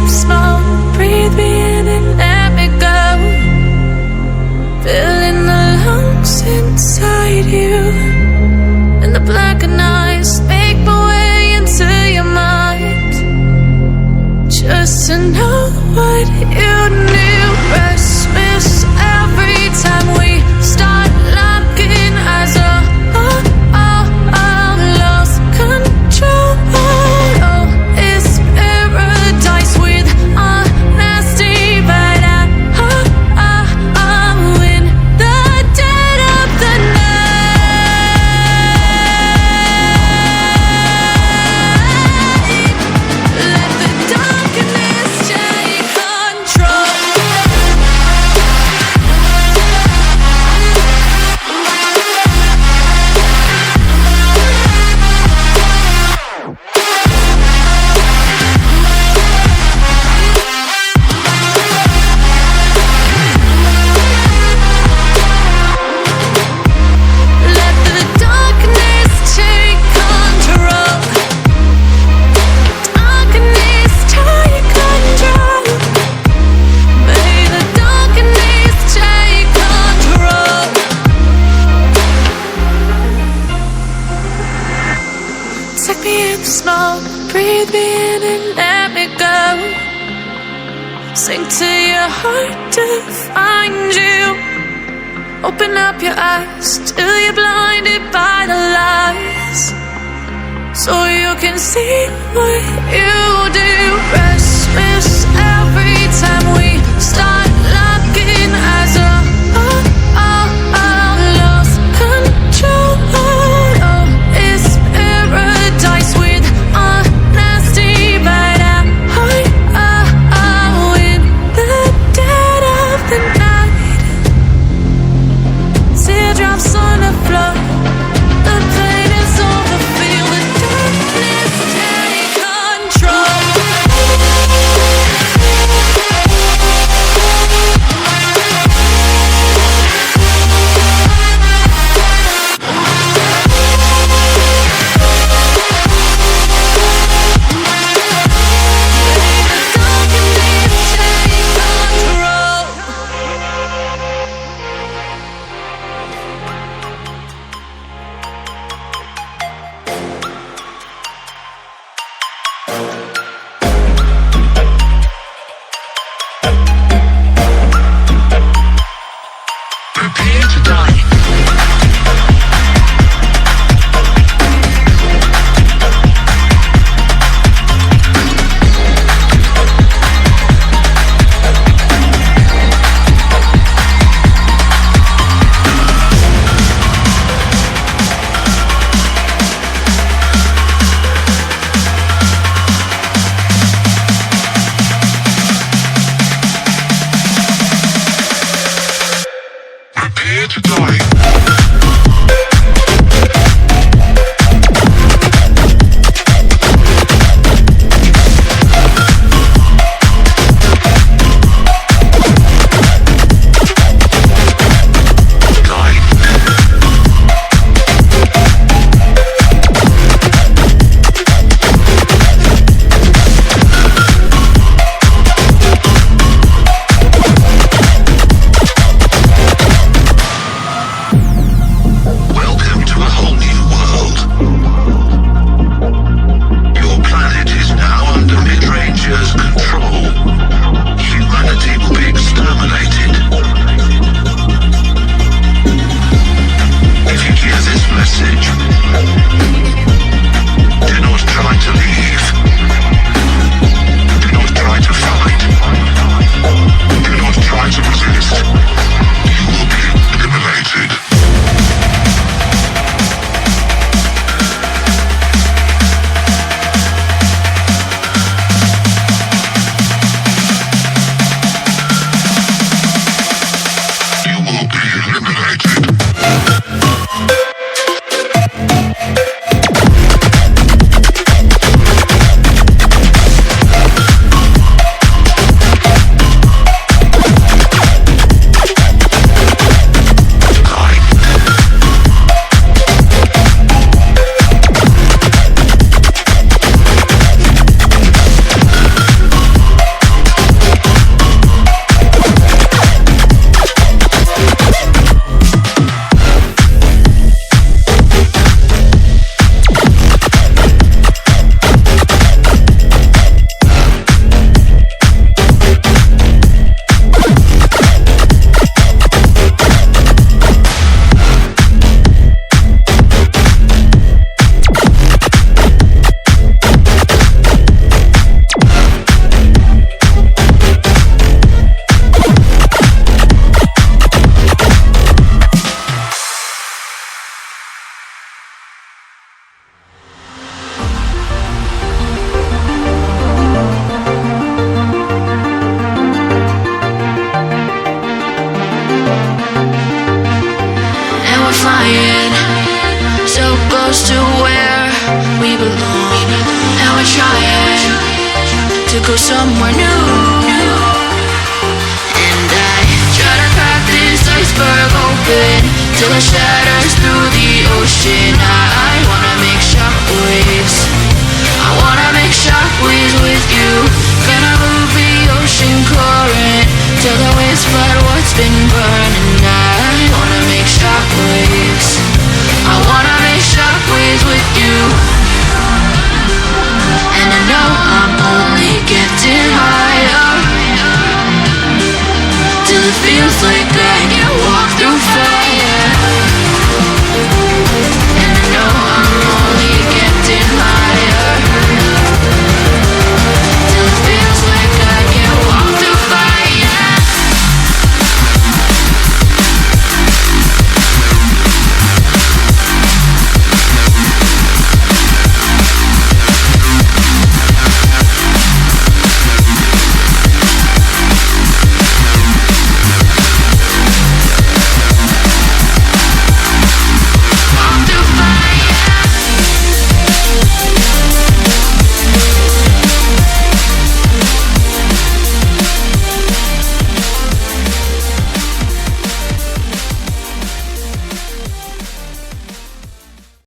the smoke, breathe me in and let me go. Filling the lungs inside you, and the blackened eyes make my way into your mind. Just to know what you knew. Restless every time we start locking eyes. Lost control. Oh, it's paradise with honesty, but I'm in the dead of the night. Let the darkness take control. Let the darkness take control. Darkness take control. May the darkness take control. Take me in the smoke, breathe me in and let me go. Sink to your heart to find you. Open up your eyes till you're blinded by the lies, so you can see what you do. Restless every time we start locking eyes. Lost control. Oh, it's paradise with honesty, but I'm in the dead of the night. Teardrops on the floor. The pain is over. Feel the darkness take control. go somewhere new. And I try to crack this iceberg open till it shatters through the ocean. I wanna make shockwaves. I wanna